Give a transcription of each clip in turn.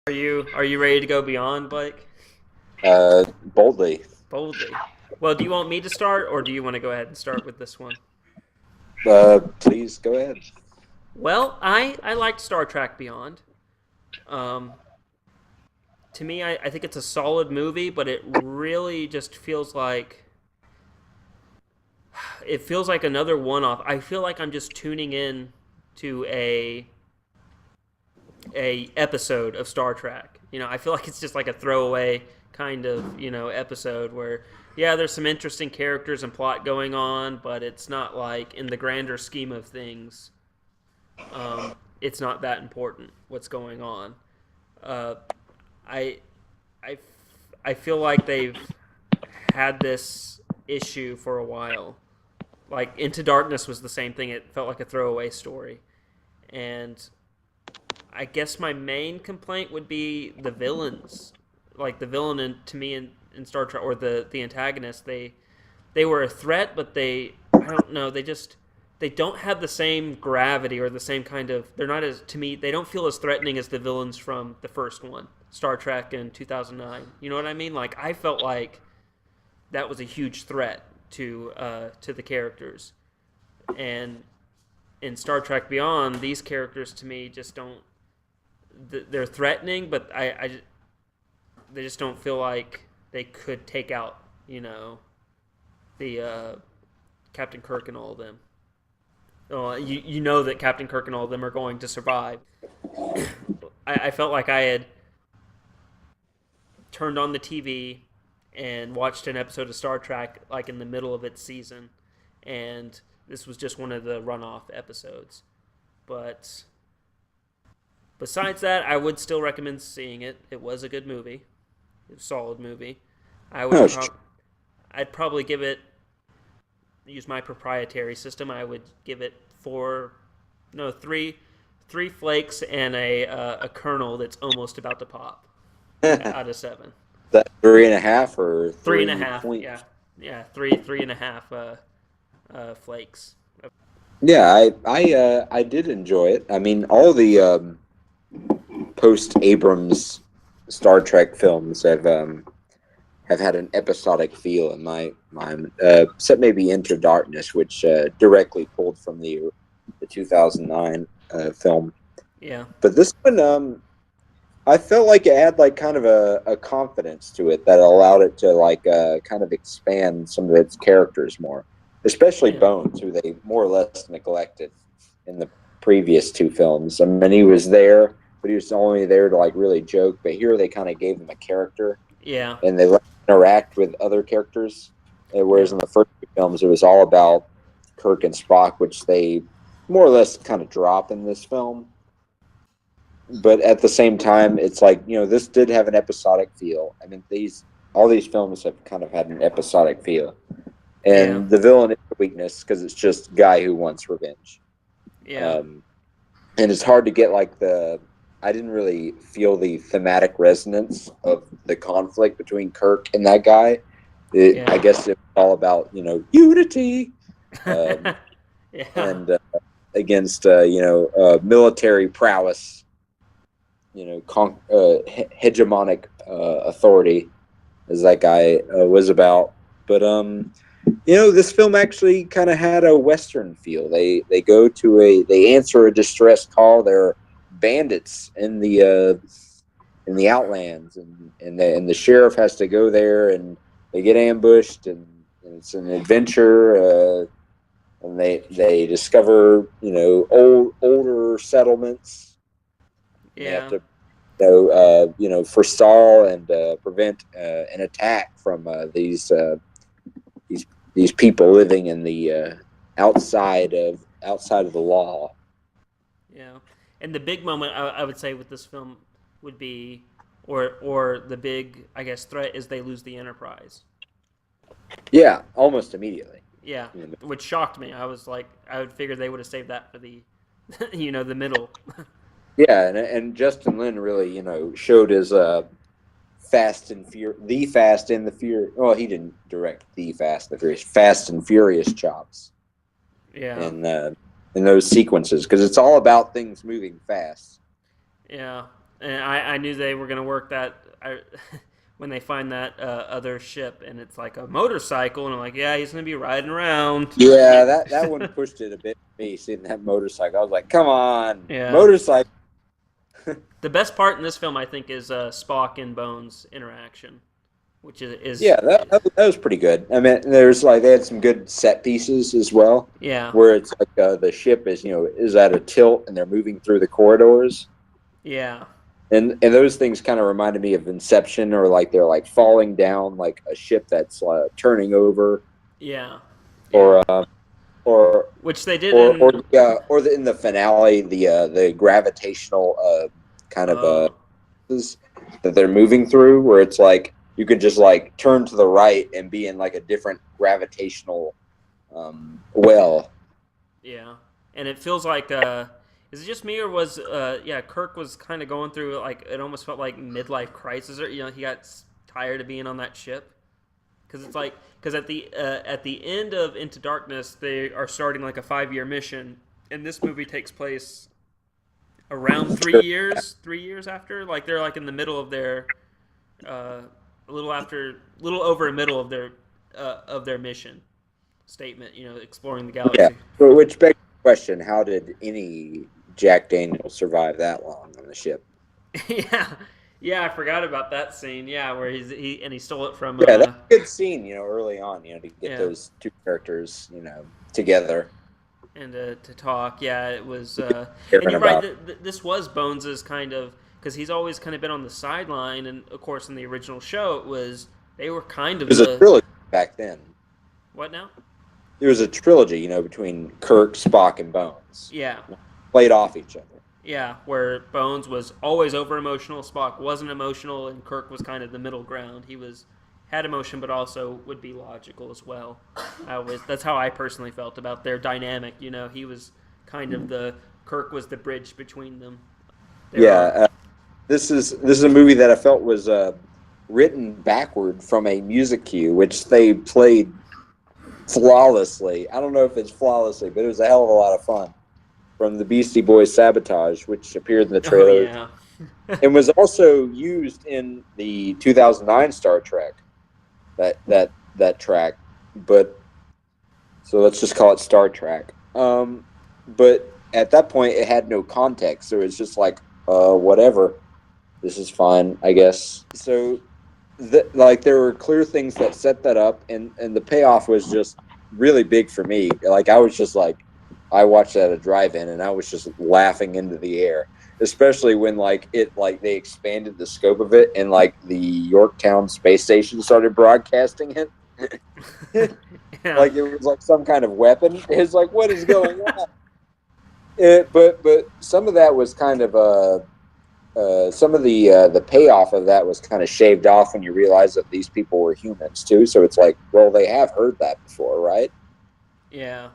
Are you ready to go beyond, Blake? Boldly. Boldly. Well, do you want me to start, or do you want to go ahead and start with this one? Please go ahead. Well, I liked Star Trek Beyond. Um, to me, I think it's a solid movie, but it really just feels like another one-off. I feel like I'm just tuning in to a episode of Star Trek. I feel like it's just like a throwaway kind of episode where there's some interesting characters and plot going on, but it's not like in the grander scheme of things. It's not that important what's going on. Uh, I I I feel like they've had this issue for a while. Like Into Darkness was the same thing. It felt like a throwaway story, and I guess my main complaint would be the villains. Like the villain to me in Star Trek, or the antagonist, they were a threat, but I don't know, they don't have the same gravity or the same kind of, they're not as, to me, they don't feel as threatening as the villains from the first one, Star Trek in 2009. You know what I mean? Like I felt like that was a huge threat to the characters, and in Star Trek Beyond, these characters to me just don't. They're threatening, but they just don't feel like they could take out the Captain Kirk and all of them. You know that Captain Kirk and all of them are going to survive. I felt like I had turned on the TV and watched an episode of Star Trek like in the middle of its season, and this was just one of the runoff episodes. But besides that, I would still recommend seeing it. It was a good movie, it was a solid movie. I would No, I'd probably give it, use my proprietary system. I would give it four, no, three flakes and a kernel that's almost about to pop out of seven. that 3.5 or Three and a three half, point. yeah, yeah, three and a half flakes. Yeah, I did enjoy it. I mean, all the post Abrams Star Trek films have had an episodic feel in my mind, except maybe Into Darkness, which directly pulled from the 2009 film. Yeah, But this one, I felt like it had like kind of a confidence to it that allowed it to like kind of expand some of its characters more, especially yeah, Bones, who they more or less neglected in the previous two films. I mean, he was there, but he was only there to like really joke. But here they kind of gave him a character, yeah, and they let him interact with other characters. Whereas yeah, in the first two films, it was all about Kirk and Spock, which they more or less kind of drop in this film. But at the same time, it's like, this did have an episodic feel. I mean, all these films have kind of had an episodic feel, yeah, and the villain is a weakness because it's just a guy who wants revenge. yeah, um, and it's hard to get like I didn't really feel the thematic resonance of the conflict between Kirk and that guy. I yeah, guess it's all about unity, um, yeah, and against military prowess, hegemonic authority, as that guy was about. But this film actually kind of had a Western feel. They answer a distress call. They're bandits in the outlands, and the sheriff has to go there, and they get ambushed, and it's an adventure. And they discover older settlements, and they have yeah, to forestall and prevent an attack from these these people living in the outside of the law. yeah. And the big moment I would say with this film would be, or the big, I guess, threat is they lose the Enterprise. Yeah, almost immediately. Yeah, You know, which shocked me. I was like, I would figure they would have saved that for the, the middle. yeah, and Justin Lin really showed his Fast and the Furious. Well, he didn't direct the Fast and the Furious, Fast and Furious chops Yeah, in in those sequences, because it's all about things moving fast. yeah. And I knew they were going to work that. When they find that other ship and it's like a motorcycle, and I'm like, yeah, he's going to be riding around. Yeah, that one pushed it a bit for me, seeing that motorcycle. I was like, come on, Yeah. motorcycle. The best part in this film, I think, is Spock and Bones interaction, which is Yeah, that was pretty good. I mean, they had some good set pieces as well, yeah, where it's like the ship is at a tilt and they're moving through the corridors, yeah, and those things kind of reminded me of Inception, or like they're like falling down like a ship that's turning over, yeah, yeah. or or Which they did in. in the finale the gravitational kind of Oh, that they're moving through, where it's like you could just like turn to the right and be in like a different gravitational well. yeah. And it feels like. Is it just me, or was yeah? Kirk was kind of going through like it almost felt like midlife crisis, or he got tired of being on that ship. Because it's like at the end of Into Darkness, they are starting like a 5-year mission, and this movie takes place around Sure. 3 years after. Like they're like in the middle of their a little over a middle of their mission statement. Exploring the Yeah, galaxy. but which begs the question: how did any Jack Daniels survive that long on the ship? Yeah, yeah, I forgot about that scene. Yeah, where he stole it from Yeah, that's a good scene. Early on, to get yeah. those two characters, together. And to talk. Yeah, it was. And Caring you're right. about. This was Bones's kind of because he's always kind of been on the sideline, and of course in the original show it was they were kind It of was a the trilogy back then. what now? There was a trilogy, between Kirk, Spock, and Bones. Yeah, Played off each other. yeah. Where Bones was always over emotional, Spock wasn't emotional, and Kirk was kind of the middle ground. He had emotion, but also would be logical as well. That's how I personally felt about their dynamic. He was kind of Kirk was the bridge between them. This is a movie that I felt was written backward from a music cue, which they played flawlessly. I don't know if it's flawlessly, but it was a hell of a lot of fun. From the Beastie Boys "Sabotage," which appeared in the Oh trailer, yeah. and was also used in the 2009 Star Trek. That track, but so let's just call it Star Trek. But at that point, it had no context, so it's just like, whatever. This is fine, I guess. So, there were clear things that set that up, and the payoff was just really big for me. Like I was just like, I watched at a drive-in, and I was just laughing into the air, especially when they expanded the scope of it, and like the Yorktown space station started broadcasting it. Yeah. Like it was like some kind of weapon. It's like, what is going on? But some of that was kind of some of the payoff of that was kind of shaved off when you realize that these people were humans too. So it's like, well, they have heard that before, right? Yeah.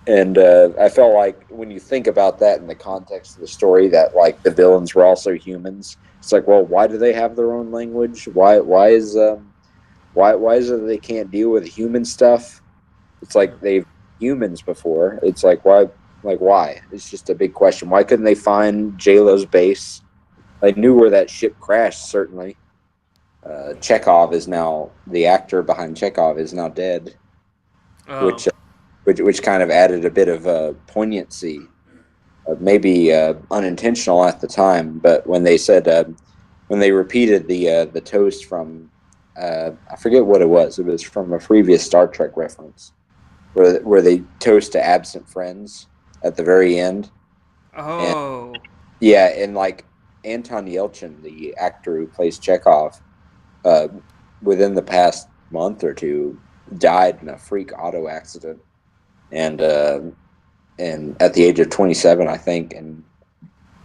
And I felt like when you think about that in the context of the story, that like the villains were also humans. It's like, well, why do they have their own language? Why is it they can't deal with human stuff? It's like they've humans before. It's like why? Like why? It's just a big question. Why couldn't they find J-Lo's base? They knew where that ship crashed. Certainly, Chekhov is now the actor behind Chekhov is now dead, Oh. which kind of added a bit of poignancy, maybe unintentional at the time. But when they said when they repeated the toast from I forget what it was. It was from a previous Star Trek reference, where they toast to absent friends at the very end. Oh. And, yeah, and like Anton Yelchin, the actor who plays Chekhov, within the past month or two, died in a freak auto accident, and at the age of 27, I think, and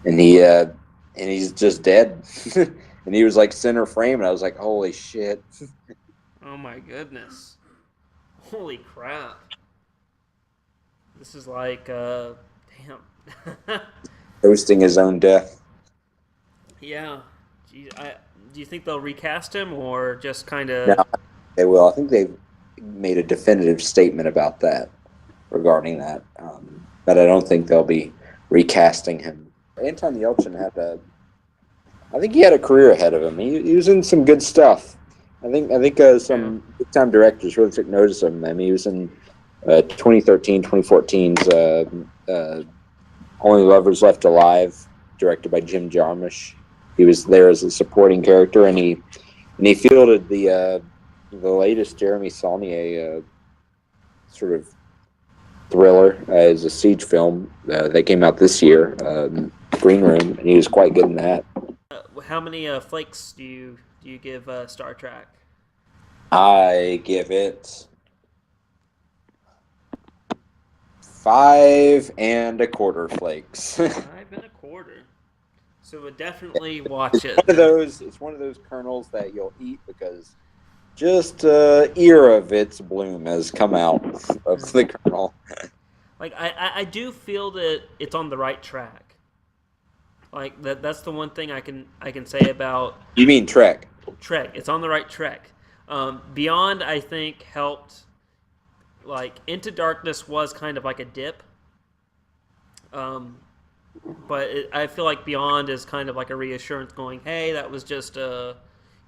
he's just dead. And he was like center frame, and I was like, holy shit. Oh my goodness. Holy crap. This is like damn. Hosting his own death. Yeah. Gee, do you think they'll recast him or just kind of? No, they will. I think they've made a definitive statement about that, regarding that. But I don't think they'll be recasting him. Anton Yelchin had I think he had a career ahead of him. He was in some good stuff. I think Yeah. some big time directors really took notice of him. I mean, he was in 2013, 2014's Only Lovers Left Alive, directed by Jim Jarmusch. He was there as a supporting character, and he fielded the latest Jeremy Saulnier sort of thriller as a siege film that came out this year, Green Room, and he was quite good in that. How many flakes do you give Star Trek? I give it 5 1/4 flakes. Five and a quarter. So would definitely watch it. It's one of those kernels that you'll eat because just ear of its bloom has come out of the kernel. Like I do feel that it's on the right track. Like that's the one thing I can say about You mean Trek? Trek. It's on the right track. Beyond, I think, helped. Like Into Darkness was kind of like a dip, but I feel like Beyond is kind of like a reassurance, going, "Hey, that was just a,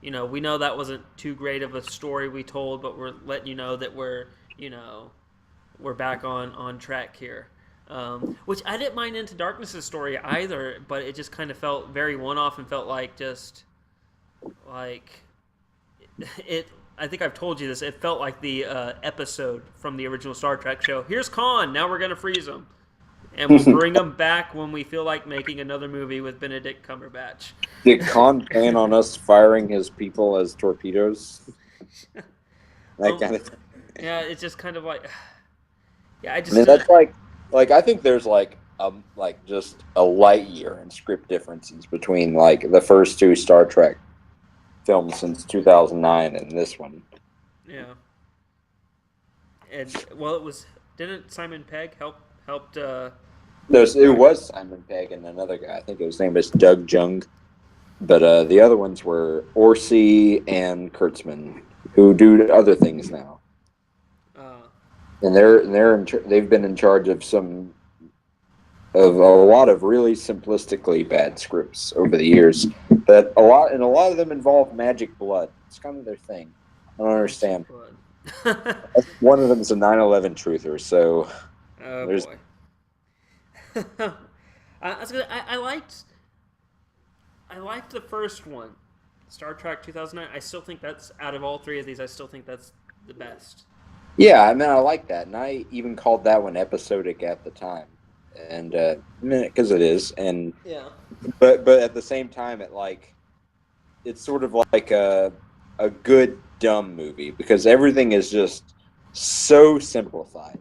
we know that wasn't too great of a story we told, but we're letting you know that we're back on track here." Which I didn't mind Into Darkness's story either, but it just kind of felt very one off and felt like just like it. I think I've told you this. It felt like the episode from the original Star Trek show. Here's Khan. Now we're gonna freeze him, and we'll bring him back when we feel like making another movie with Benedict Cumberbatch. Did Khan plan on us firing his people as torpedoes? That kind of thing. Yeah, it's just kind of like, yeah, I just. I mean, that's like I think there's like just a light year in script differences between like the first two Star Trek films since 2009 and this one. Yeah. And well, didn't Simon Pegg helped? It was Simon Pegg and another guy. I think his name was Doug Jung. But the other ones were Orsi and Kurtzman, who do other things now. And they've been in charge of a lot of really simplistically bad scripts over the years. But a lot of them involve magic blood. It's kind of their thing. I don't understand. One of them is a 9/11 truther, so there's. Boy. I liked the first one, Star Trek 2009. I still think that's, out of all three of these, I still think that's the best. Yeah, I mean, I like that, and I even called that one episodic at the time, and because it is, and yeah. But at the same time, it's sort of like a good dumb movie because everything is just so simplified.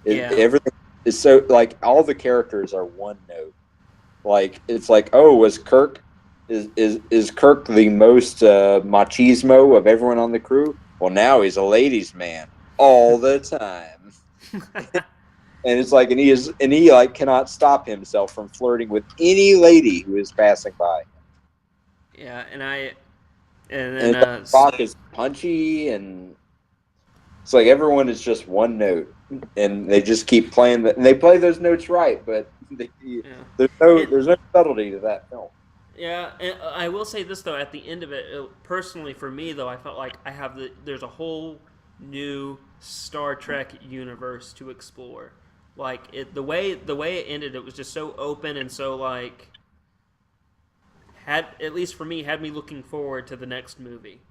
Everything is so like all the characters are one note. Like it's like, oh, was Kirk is Kirk the most machismo of everyone on the crew? Well, now he's a ladies' man all the time. And it's like, and he like cannot stop himself from flirting with any lady who is passing by. Yeah, and then Spock is punchy, and it's like everyone is just one note, and they just keep playing and they play those notes right, but there's no subtlety to that film. Yeah, and I will say this though, at the end of it, personally for me though, I felt like there's a whole new Star Trek universe to explore. Like the way it ended, it was just so open and so like at least for me, had me looking forward to the next movie.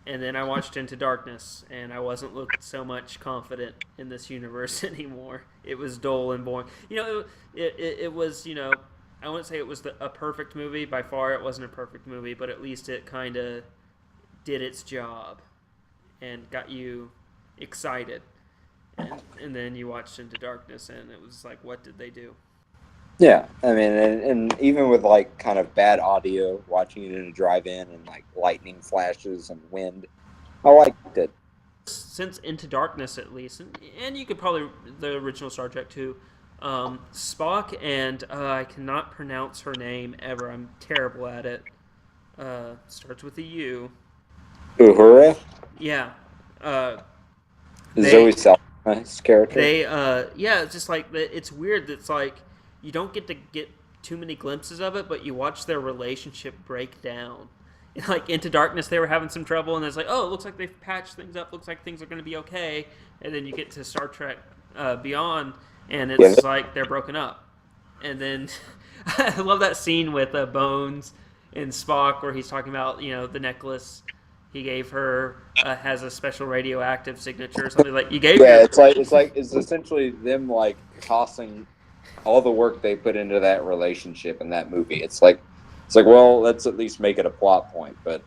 And then I watched Into Darkness, and I wasn't looking so much confident in this universe anymore. It was dull and boring. It was, I wouldn't say it was a perfect movie. By far, it wasn't a perfect movie, but at least it kind of did its job and got you excited. And then you watched Into Darkness, and it was like, what did they do? Yeah, I mean, and even with like kind of bad audio, watching it in a drive-in and like lightning flashes and wind, I liked it. Since Into Darkness, at least, and you could probably the original Star Trek too. Spock and I cannot pronounce her name ever. I'm terrible at it. Starts with a U. Uhura? Yeah. Zoe Saldana's character. It's just like it's weird. It's like you don't get too many glimpses of it, but you watch their relationship break down. Like Into Darkness, they were having some trouble, and it's like, oh, it looks like they've patched things up. Looks like things are going to be okay. And then you get to Star Trek Beyond, and it's like they're broken up. And then I love that scene with Bones and Spock where he's talking about, the necklace he gave her has a special radioactive signature or something like you gave. Yeah, it's essentially them like tossing all the work they put into that relationship in that movie. It's like, well, let's at least make it a plot point, but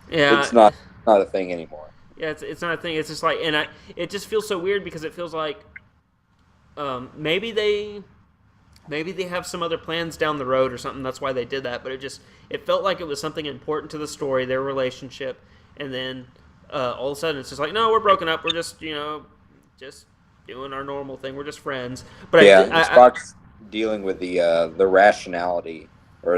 it's not a thing anymore. Yeah, it's not a thing. It's just like, and it just feels so weird because it feels like maybe they have some other plans down the road or something. That's why they did that. But it felt like it was something important to the story, their relationship, and then all of a sudden it's just like, no, we're broken up. We're just just doing our normal thing. We're just friends. But Spock's dealing with the rationality or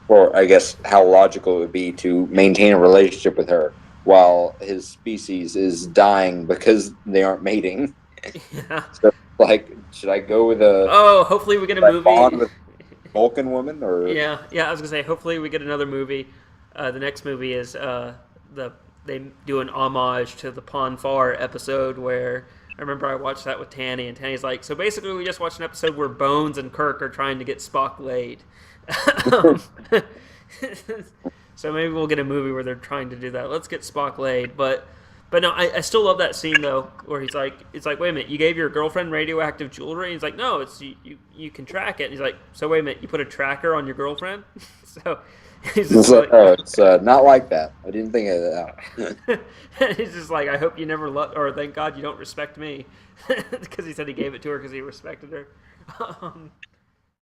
or I guess how logical it would be to maintain a relationship with her while his species is dying because they aren't mating. Yeah. So, should I go with hopefully we get a movie bond with Vulcan woman or yeah I was gonna say hopefully we get another movie. The next movie is they do an homage to the Pon Farr episode where I remember I watched that with Tanny, and Tanny's like, so basically we just watched an episode where Bones and Kirk are trying to get Spock laid. So maybe we'll get a movie where they're trying to do that. Let's get Spock laid. But no, I still love that scene though, where it's like, wait a minute, you gave your girlfriend radioactive jewelry? And he's like, no, it's you can track it. And he's like, so wait a minute, you put a tracker on your girlfriend? So he's just it's not like that. I didn't think of that. He's just like, I hope you never or thank God you don't respect me, because he said he gave it to her because he respected her.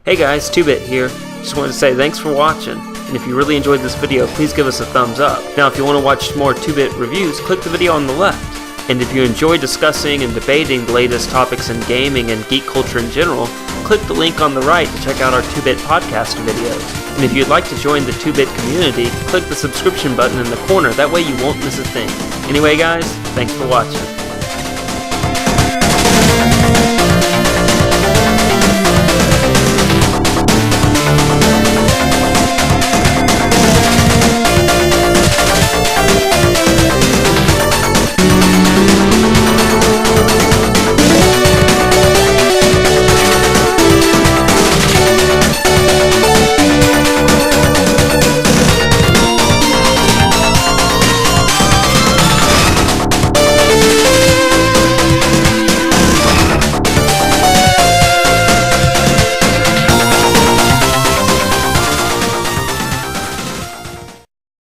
Hey guys, 2-Bit here. Just wanted to say thanks for watching, and if you really enjoyed this video, please give us a thumbs up. Now if you want to watch more 2-Bit reviews, click the video on the left. And if you enjoy discussing and debating the latest topics in gaming and geek culture in general, click the link on the right to check out our 2-Bit podcast videos. And if you'd like to join the 2-Bit community, click the subscription button in the corner, that way you won't miss a thing. Anyway guys, thanks for watching.